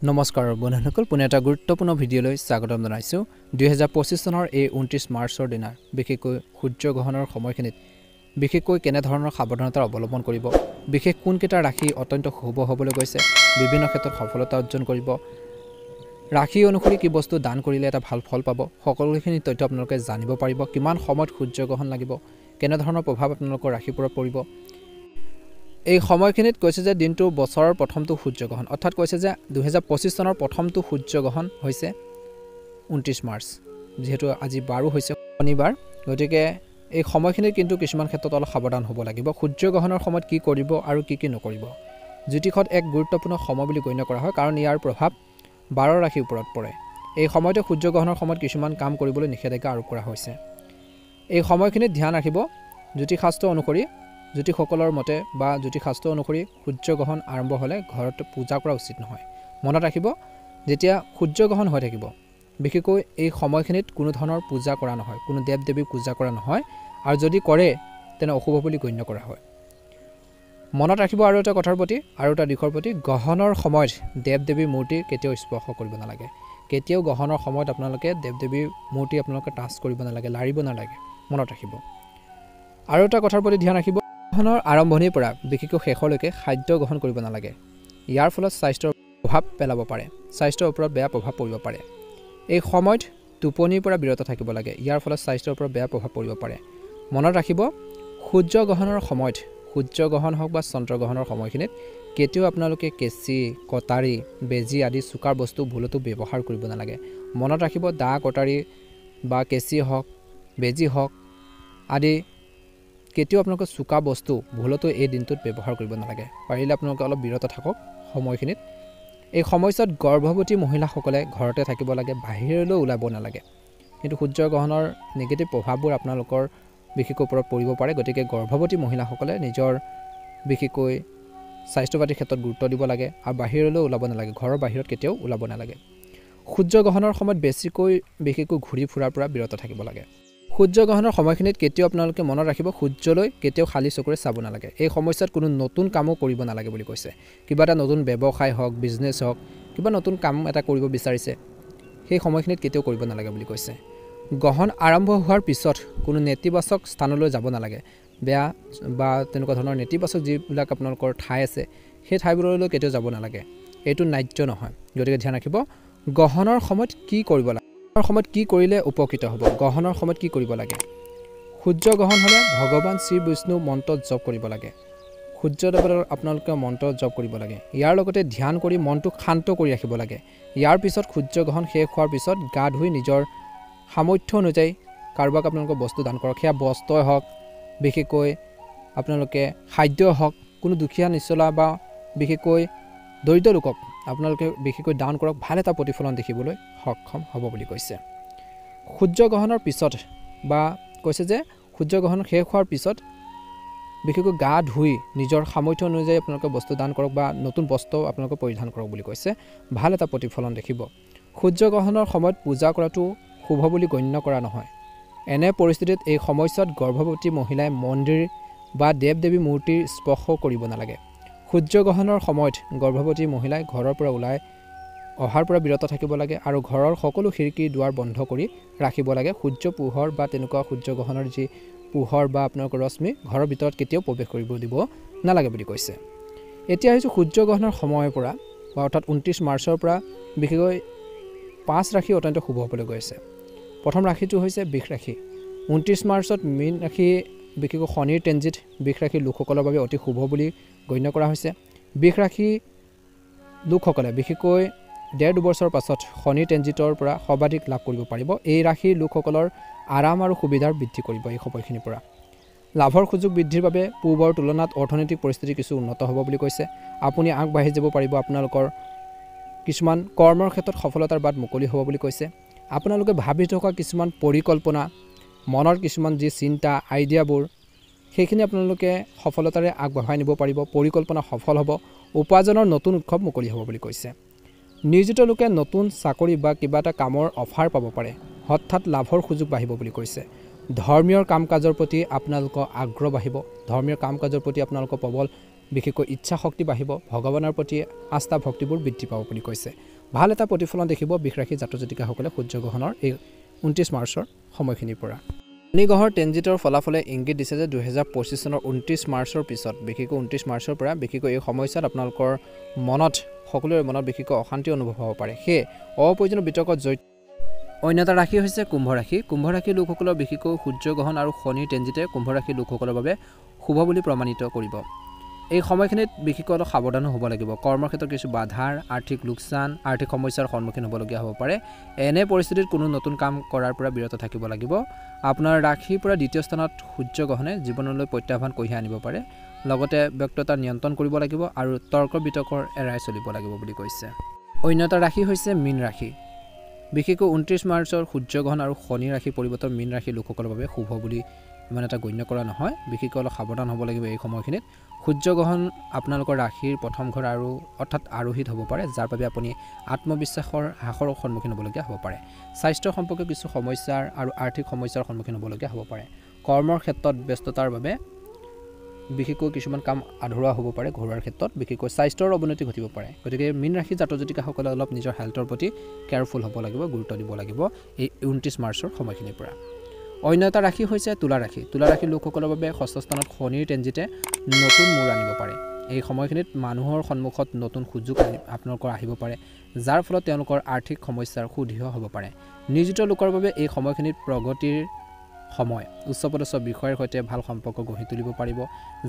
নমস্কাৰ বন্ধুসকল পুনে এটা গুৰুত্বপূৰ্ণ ভিডিঅ'লৈ স্বাগতম জনাইছোঁ 2025 চনৰ এই 29 মাৰ্চৰ দিনা বিশেষকৈ সূৰ্য গ্ৰহণৰ সময়খিনিত বিশেষকৈ কেনে ধৰণৰ সাৱধানতা অৱলম্বন কৰিব বিশেষ কোন কেইটা ৰাশি অত্যন্ত শুভ হ'বলৈ গৈছে বিভিন্ন ক্ষেত্ৰত সফলতা অৰ্জন কৰিব ৰাশি অনুসৰি কি বস্তু দান কৰিলে এটা ভাল ফল পাব সকলোখিনি তথ্য আপোনালোকে জানিব পাৰিব কিমান সময়ত সূৰ্য গ্ৰহণ লাগিব কেনে ধৰণৰ প্ৰভাৱ আপোনালোকৰ ৰাশিপুৰত পৰিব এই সময়খিনিত কৈছে যে দিনটো বছৰৰ প্ৰথমটো সূৰ্য গ্ৰহণ অৰ্থাৎ কৈছে যে 2025 চনৰ প্ৰথমটো সূৰ্য গ্ৰহণ হৈছে 29 মাৰ্চ যেহেতু আজি 12 হৈছে শনিবাৰ গতিকে এই সময়খিনিত কিন্তু কিছুমান ক্ষেত্ৰত অলপ সাৱধান হ'ব লাগিব সূৰ্য গ্ৰহণৰ সময়ত কি কৰিব আৰু কি নকৰিব জ্যোতিষত এক গুৰুত্বপূৰ্ণ সময় বুলি গণ্য কৰা হয় কাৰণ ইয়াৰ প্ৰভাৱ 12 ৰাশিৰ ওপৰত পৰে এই সময়তে সূৰ্য গ্ৰহণৰ সময়ত কিছুমান কাম কৰিবলৈ নিষেধাজ্ঞা আৰোপ কৰা হৈছে এই সময়খিনিত ধ্যান ৰাখিব জ্যোতিষশাস্ত্ৰ অনুসৰি জ্যোতিষসকলৰ মতে বা জ্যোতিষশাস্ত্ৰ অনুসৰি সূৰ্য গ্ৰহণ আৰম্ভ হ'লে ঘৰত পূজা কৰা উচিত নহয় মনত ৰাখিব যেতিয়া সূৰ্য গ্ৰহণ হৈ থাকিব বিশেষকৈ এই সময়খিনিত কোনো ধৰণৰ পূজা কৰা নহয় কোনো দেৱ দেৱীক পূজা কৰা নহয় আৰু যদি কৰে তেনে অশুভ বুলি গণ্য কৰা হয় মনত ৰাখিব আৰু এটা কথাৰ প্ৰতি আৰু এটা দিশৰ প্ৰতি গ্ৰহণৰ সময়ত দেৱ দেৱীৰ মূৰ্তি কেতিয়াও স্পৰ্শ কৰিব নালাগে কেতিয়াও গ্ৰহণৰ সময়ত আপোনালোকে দেৱ দেৱীৰ মূৰ্তি আপোনালোকে টাচ কৰিব নালাগে লাৰিব নালাগে মনত ৰাখিব আৰু এটা কথাৰ প্ৰতি ধ্যান ৰাখিব গ্ৰহণৰ আৰম্ভণিৰ পৰা বিশেষকৈ শেষলৈকে খাদ্য গ্ৰহণ কৰিব নালাগে ইয়াৰ ফলত স্বাস্থ্যৰ প্ৰভাৱ পেলাব পাৰে স্বাস্থ্যৰ ওপৰত বেয়া প্ৰভাৱ পৰিব পাৰে এই সময়ত টোপনিৰ পৰা বিৰত থাকিব লাগে ইয়াৰ ফলত স্বাস্থ্যৰ ওপৰত বেয়া প্ৰভাৱ পৰিব পাৰে মনত ৰাখিব সূৰ্য গ্ৰহণৰ সময়ত সূৰ্য গ্ৰহণ হওক বা চন্দ্ৰ গ্ৰহণৰ সময়খিনিত কেতিয়াও আপোনালোকে কেঁচি কটাৰী বেজী আদি চুকাৰ বস্তু ভুলতো ব্যৱহাৰ কৰিব নালাগে মনত ৰাখিব দা কটাৰী বা কেঁচি হওক বেজী হওক আদি কেতিয়াও আপোনালোকে চুকা বস্তু ভুলতো এই দিনটোত ব্যৱহাৰ কৰিব নালাগে পাৰিলে আপোনালোকে অলপ বিৰত থাকক সময়খিনিত এই সময়ছোৱাত গৰ্ভৱতী মহিলাসকলে ঘৰতে থাকিব লাগে বাহিৰলৈ ওলাব নালাগে কিন্তু সূৰ্য গ্ৰহণৰ নিগেটিভ প্ৰভাৱবোৰ আপোনালোকৰ বিশেষকৈ ওপৰত পৰিব পাৰে গতিকে গৰ্ভৱতী মহিলাসকলে নিজৰ বিশেষকৈ স্বাস্থ্য পাতিৰ ক্ষেত্ৰত গুৰুত্ব দিব লাগে আৰু বাহিৰলৈ ওলাব নালাগে ঘৰৰ বাহিৰত কেতিয়াও ওলাব নালাগে সূৰ্য গ্ৰহণৰ সময়ত বিশেষকৈ ঘূৰি ফুৰাৰ পৰা বিৰত থাকিব লাগে সূৰ্য গ্ৰহণৰ সময়খিনিত কেতিয়াও আপোনালোকে মনত ৰাখিব সূৰ্যলৈ কেতিয়াও খালী চকুৰে চাব নালাগে এই সময়ছোৱাত কোনো নতুন কামো কৰিব নালাগে বুলি কৈছে কিবা এটা নতুন ব্যৱসায় হওক বিজনেছ হওক কিবা নতুন কাম এটা কৰিব বিচাৰিছে সেই সময়খিনিত কেতিয়াও কৰিব নালাগে বুলি কৈছে গ্ৰহণ আৰম্ভ হোৱাৰ পিছত কোনো নেতিবাচক স্থানলৈ যাব নালাগে বেয়া বা তেনেকুৱা ধৰণৰ নেতিবাচক যিবিলাক আপোনালোকৰ ঠাই আছে সেই ঠাইবোৰলৈ কেতিয়াও যাব নালাগে এইটো ন্যায্য নহয় গতিকে ধ্যান ৰাখিব গ্ৰহণৰ সময়ত কি কৰিব লাগে সময়ত কি কৰিলে উপকৃত হ'ব গ্ৰহণৰ সময়ত কি কৰিব লাগে সূৰ্য গ্ৰহণ হ'লে ভগৱান শ্ৰী বিষ্ণু মন্ত্ৰ জপ কৰিব লাগে সূৰ্যদেৱৰ আপোনালোকে মন্ত্ৰ জপ কৰিব লাগে ইয়াৰ লগতে ধ্যান কৰি মনটো শান্ত কৰি ৰাখিব লাগে ইয়াৰ পিছত সূৰ্য গ্ৰহণ শেষ হোৱাৰ পিছত গা ধুই নিজৰ সামৰ্থ্য অনুযায়ী কাৰোবাক আপোনালোকে বস্তু দান কৰক সেয়া বস্ত্ৰই হওক বিশেষকৈ আপোনালোকে খাদ্য হওক কোনো দুখীয়া নিচলা বা বিশেষকৈ দৰিদ্ৰ লোকক আপোনালোকে বিশেষকৈ দান কৰক ভাল এটা প্ৰতিফলন দেখিবলৈ সক্ষম হ'ব বুলি কৈছে সূৰ্য গ্ৰহণৰ পিছত বা কৈছে যে সূৰ্য গ্ৰহণ শেষ হোৱাৰ পিছত বিশেষকৈ গা ধুই নিজৰ সামৰ্থ্য অনুযায়ী আপোনালোকে বস্তু দান কৰক বা নতুন বস্ত্ৰ আপোনালোকে পৰিধান কৰক বুলি কৈছে ভাল এটা প্ৰতিফলন দেখিব সূৰ্য গ্ৰহণৰ সময়ত পূজা কৰাটো শুভ বুলি গণ্য কৰা নহয় এনে পৰিস্থিতিত এই সময়ছোৱাত গৰ্ভৱতী মহিলাই মন্দিৰ বা দেৱ দেৱী মূৰ্তিৰ স্পৰ্শ কৰিব নালাগে সূৰ্য গ্ৰহণৰ সময়ত গৰ্ভৱতী মহিলাই ঘৰৰ পৰা ওলাই অহাৰ পৰা বিৰত থাকিব লাগে আৰু ঘৰৰ সকলো খিৰিকী দুৱাৰ বন্ধ কৰি ৰাখিব লাগে সূৰ্য পোহৰ বা তেনেকুৱা সূৰ্য গ্ৰহণৰ যি পোহৰ বা আপোনালোকৰ ৰশ্মি ঘৰৰ ভিতৰত কেতিয়াও প্ৰৱেশ কৰিব দিব নালাগে বুলি কৈছে এতিয়া আহিছোঁ সূৰ্য গ্ৰহণৰ সময়ৰ পৰা বা অৰ্থাৎ 29 মাৰ্চৰ পৰা বিশেষকৈ 5 ৰাশি অত্যন্ত শুভ হ'বলৈ গৈ আছে প্ৰথম ৰাশিটো হৈছে বৃষ ৰাশি 29 মাৰ্চত মীন ৰাশি বিশেষকৈ শনিৰ ট্ৰেনজিট বৃষ ৰাশিৰ লোকসকলৰ বাবে অতি শুভ বুলি গণ্য কৰা হৈছে বৃষ ৰাশি লোকসকলে বিশেষকৈ 1.5 বছৰৰ পাছত শনি ট্ৰেনজিটৰ পৰা সৰ্বাধিক লাভ কৰিব পাৰিব এই ৰাশিৰ লোকসকলৰ আৰাম আৰু সুবিধাৰ বৃদ্ধি কৰিব এই সময়খিনিৰ পৰা লাভৰ সুযোগ বৃদ্ধিৰ বাবে পূৰ্বৰ তুলনাত অৰ্থনৈতিক পৰিস্থিতি কিছু উন্নত হ'ব বুলি কৈছে আপুনি আগবাঢ়ি যাব পাৰিব আপোনালোকৰ কিছুমান কৰ্মৰ ক্ষেত্ৰত সফলতাৰ বাট মুকলি হ'ব বুলি কৈছে আপোনালোকে ভাবি থকা কিছুমান পৰিকল্পনা মনৰ কিছুমান যি চিন্তা আইডিয়াবোৰ সেইখিনি আপোনালোকে সফলতাৰে আগবঢ়াই নিব পাৰিব পৰিকল্পনা সফল হ'ব উপাৰ্জনৰ নতুন উৎসৱ মুকলি হ'ব বুলি কৈছে নিয়োজিত লোকে নতুন চাকৰি বা কিবা এটা কামৰ অফাৰ পাব পাৰে হঠাৎ লাভৰ সুযোগ বাঢ়িব বুলি কৈছে ধৰ্মীয় কাম কাজৰ প্ৰতি আপোনালোকৰ আগ্ৰহ বাঢ়িব ধৰ্মীয় কাম কাজৰ প্ৰতি আপোনালোকৰ প্ৰবল বিশেষকৈ ইচ্ছা শক্তি বাঢ়িব, ভগৱানৰ প্ৰতি আস্থা ভক্তিবোৰ বৃদ্ধি পাব বুলি কৈছে। ভাল এটা প্ৰতিফলন দেখিব বৃষ ৰাশি জাতক জাতিকাসকলে সূৰ্যগ্ৰহণৰ এই 29 মাৰ্চৰ সময়খিনিৰ পৰা। শনি গ্ৰহৰ ট্ৰেনজিটৰ ফলাফলে ইংগিত দিছে যে 2025 চনৰ 29 মাৰ্চৰ পিছত বিশেষকৈ 29 মাৰ্চৰ পৰা বিশেষকৈ এই সময়ছোৱাত আপোনালোকৰ মনত সকলোৰে মনত বিশেষকৈ অশান্তি অনুভৱ হ'ব পাৰে। সেয়ে অপ্ৰয়োজনীয় বিতৰ্কত জড়িত। অন্য এটা ৰাশি হৈছে কুম্ভ ৰাশি। কুম্ভ ৰাশিৰ লোকসকলৰ বিশেষকৈ সূৰ্যগ্ৰহণ আৰু শনিৰ ট্ৰেনজিটে কুম্ভ ৰাশিৰ লোকসকলৰ বাবে শুভ বুলি প্ৰমাণিত কৰিব। এই সময়খিনিত বিশেষকৈ অলপ সাৱধানো হ'ব লাগিব। কৰ্মৰ ক্ষেত্ৰত কিছু বাধাৰ, আৰ্থিক লোকচান, আৰ্থিক সমস্যাৰ সন্মুখীন হ'বলগীয়া হ'ব পাৰে। এনে পৰিস্থিতিত কোনো নতুন কাম কৰাৰ পৰা বিৰত থাকিব লাগিব। আপোনাৰ ৰাশিৰ পৰা দ্বিতীয় স্থানত সূৰ্যগ্ৰহণে জীৱনলৈ প্ৰত্যাহ্বান কঢ়িয়াই আনিব পাৰে। লগতে ব্যক্তিত্ব নিয়ন্ত্ৰণ কৰিব লাগিব আৰু তৰ্ক বিতৰ্কৰ এৰাই চলিব লাগিব বুলি কৈছে। অন্য এটা ৰাশি হৈছে মীন ৰাশি। বিশেষকৈ 29 মাৰ্চৰ সূৰ্যগ্ৰহণ আৰু শনি ৰাশি পৰিৱৰ্তন মীন ৰাশিৰ লোকসকলৰ বাবে শুভ বুলি ইমান এটা গণ্য কৰা নহয়। বিশেষকৈ অলপ সাৱধান হ'ব লাগিব এই সময়খিনিত। সূৰ্যগ্ৰহণ আপোনালোকৰ ৰাশিৰ প্ৰথম ঘৰ আৰু অৰ্থাৎ আৰোহিত হ'ব পাৰে, যাৰ বাবে আপুনি আত্মবিশ্বাসৰ হ্ৰাসৰ সন্মুখীন হ'বলগীয়া হ'ব পাৰে। স্বাস্থ্য সম্পৰ্কীয় কিছু সমস্যাৰ আৰু আৰ্থিক সমস্যাৰ সন্মুখীন হ'বলগীয়া হ'ব পাৰে। কৰ্মৰ ক্ষেত্ৰত ব্যস্ততাৰ বাবে বিশেষকৈ কিছুমান কাম আধৰুৱা হ'ব পাৰে। ঘৰুৱাৰ ক্ষেত্ৰত বিশেষকৈ স্বাস্থ্যৰ অৱনতি ঘটিব পাৰে। গতিকে মীন ৰাশি জাতক জাতিকাসকলে অলপ নিজৰ হেল্থৰ প্ৰতি কেয়াৰফুল হ'ব লাগিব, গুৰুত্ব দিব লাগিব এই 29 মাৰ্চৰ সময়খিনিৰ পৰা। অন্য এটা ৰাশি হৈছে তুলা ৰাশি। তুলা ৰাশিৰ লোকসকলৰ বাবে ষষ্ঠ স্থানত শনিৰ ট্ৰেনজিটে নতুন মূৰ আনিব পাৰে। এই সময়খিনিত মানুহৰ সন্মুখত নতুন সুযোগ আপোনালোকৰ আহিব পাৰে, যাৰ ফলত তেওঁলোকৰ আৰ্থিক সমস্যাৰ সুদৃঢ় হ'ব পাৰে। নিয়োজিত লোকৰ বাবে এই সময়খিনিত প্ৰগতিৰ সময়। উচ্চপদস্থ বিষয়ৰ সৈতে ভাল সম্পৰ্ক গঢ়ি তুলিব পাৰিব,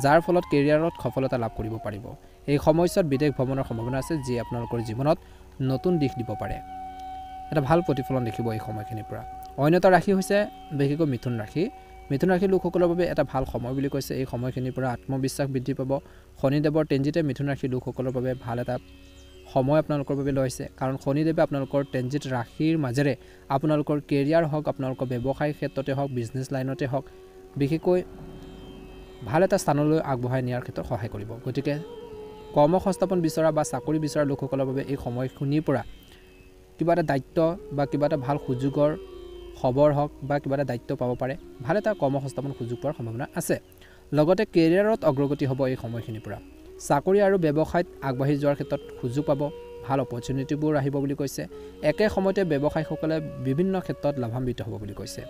যাৰ ফলত কেৰিয়াৰত সফলতা লাভ কৰিব পাৰিব। এই সময়ছোৱাত বিদেশ ভ্ৰমণৰ সম্ভাৱনা আছে, যি আপোনালোকৰ জীৱনত নতুন দিশ দিব পাৰে। এটা ভাল প্ৰতিফলন দেখিব এই সময়খিনিৰ পৰা। অন্য এটা ৰাশি হৈছে বিশেষকৈ মিথুন ৰাশি। মিথুন ৰাশিৰ লোকসকলৰ বাবে এটা ভাল সময় বুলি কৈছে। এই সময়খিনিৰ পৰা আত্মবিশ্বাস বৃদ্ধি পাব। শনিদেৱৰ ট্ৰেনজিটে মিথুন ৰাশিৰ লোকসকলৰ বাবে ভাল এটা সময় আপোনালোকৰ বাবে লৈছে, কাৰণ শনিদেৱে আপোনালোকৰ ট্ৰেনজিট ৰাশিৰ মাজেৰে আপোনালোকৰ কেৰিয়াৰ হওক, আপোনালোকৰ ব্যৱসায়িক ক্ষেত্ৰতে হওক, বিজনেছ লাইনতে হওক বিশেষকৈ ভাল এটা স্থানলৈ আগবঢ়াই নিয়াৰ ক্ষেত্ৰত সহায় কৰিব। গতিকে কৰ্ম সংস্থাপন বিচৰা বা চাকৰি বিচৰা লোকসকলৰ বাবে এই সময়খিনিৰ পৰা কিবা এটা দায়িত্ব বা কিবা এটা ভাল সুযোগৰ খবৰ হওক বা কিবা এটা দায়িত্ব পাব পাৰে। ভাল এটা কৰ্ম সংস্থাপন সুযোগ পোৱাৰ সম্ভাৱনা আছে। লগতে কেৰিয়াৰত অগ্ৰগতি হ'ব এই সময়খিনিৰ পৰা। চাকৰি আৰু ব্যৱসায়ত আগবাঢ়ি যোৱাৰ ক্ষেত্ৰত সুযোগ পাব, ভাল অপৰচুনিটিবোৰ আহিব বুলি কৈছে। একে সময়তে ব্যৱসায়ীসকলে বিভিন্ন ক্ষেত্ৰত লাভান্বিত হ'ব বুলি কৈছে।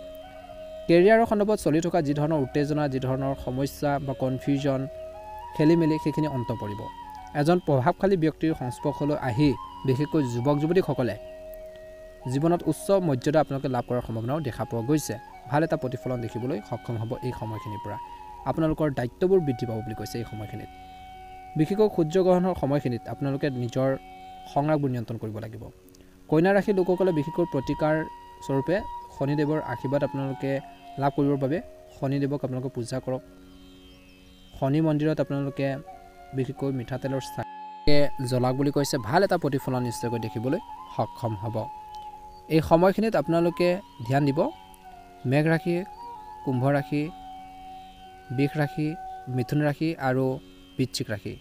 কেৰিয়াৰৰ সন্দৰ্ভত চলি থকা যি ধৰণৰ উত্তেজনা, যি ধৰণৰ সমস্যা বা কনফিউজন, খেলি মেলি সেইখিনি অন্ত পৰিব। এজন প্ৰভাৱশালী ব্যক্তিৰ সংস্পৰ্শলৈ আহি বিশেষকৈ যুৱক যুৱতীসকলে জীৱনত উচ্চ মৰ্যাদা আপোনালোকে লাভ কৰাৰ সম্ভাৱনাও দেখা পোৱা গৈছে। ভাল এটা প্ৰতিফলন দেখিবলৈ সক্ষম হ'ব এই সময়খিনিৰ পৰা। আপোনালোকৰ দায়িত্ববোৰ বৃদ্ধি পাব বুলি কৈছে এই সময়খিনিত। বিশেষকৈ সূৰ্যগ্ৰহণৰ সময়খিনিত আপোনালোকে নিজৰ সংৰাগবোৰ নিয়ন্ত্ৰণ কৰিব লাগিব। কন্যা ৰাশিৰ লোকসকলে বিশেষকৈ প্ৰতিকাৰ স্বৰূপে শনিদেৱৰ আশীৰ্বাদ আপোনালোকে লাভ কৰিবৰ বাবে শনিদেৱক আপোনালোকে পূজা কৰক। শনি মন্দিৰত আপোনালোকে বিশেষকৈ মিঠাতেলৰ চাকি জ্বলাওক বুলি কৈছে। ভাল এটা প্ৰতিফলন নিশ্চয়কৈ দেখিবলৈ সক্ষম হ'ব। এই সময়খিনিত আপোনালোকে ধ্যান দিব মেঘ ৰাশি, কুম্ভ ৰাশি, বৃষ ৰাশি, মিথুন ৰাশি আৰু বৃশ্চিক ৰাশি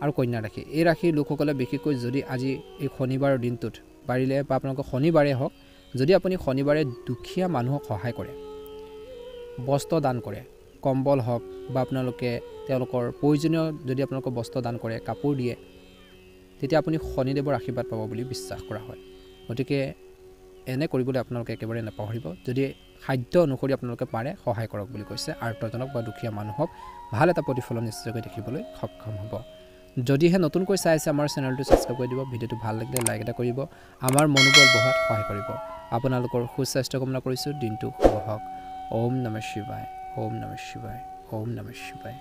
আৰু কন্যা ৰাশি। এই ৰাশিৰ লোকসকলে বিশেষকৈ যদি আজি এই শনিবাৰৰ দিনটোত পাৰিলে বা আপোনালোকৰ শনিবাৰে হওক, যদি আপুনি শনিবাৰে দুখীয়া মানুহক সহায় কৰে, বস্ত্ৰ দান কৰে, কম্বল হওক বা আপোনালোকে তেওঁলোকৰ প্ৰয়োজনীয় যদি আপোনালোকৰ বস্ত্ৰ দান কৰে, কাপোৰ দিয়ে, তেতিয়া আপুনি শনিদেৱৰ আশীৰ্বাদ পাব বুলি বিশ্বাস কৰা হয়। গতিকে এনে কৰিবলৈ আপোনালোকে একেবাৰে নাপাহৰিব। যদি সাধ্য অনুসৰি আপোনালোকে পাৰে সহায় কৰক বুলি কৈছে। আৰ্তজনক বা দুখীয়া মানুহক ভাল এটা প্ৰতিফলন নিশ্চয়কৈ দেখিবলৈ সক্ষম হ'ব। যদিহে নতুনকৈ চাই আছে আমাৰ চেনেলটো ছাবস্ক্ৰাইব কৰি দিব। ভিডিঅ'টো ভাল লাগিলে লাইক এটা কৰিব, আমাৰ মনোবল বঢ়োৱাত সহায় কৰিব। আপোনালোকৰ সুস্বাস্থ্য কামনা কৰিছোঁ। দিনটো শুভ হওক। ওম নমঃ শিৱায়, ওম নমঃ শিৱায়, ওম নমঃ শিৱায়।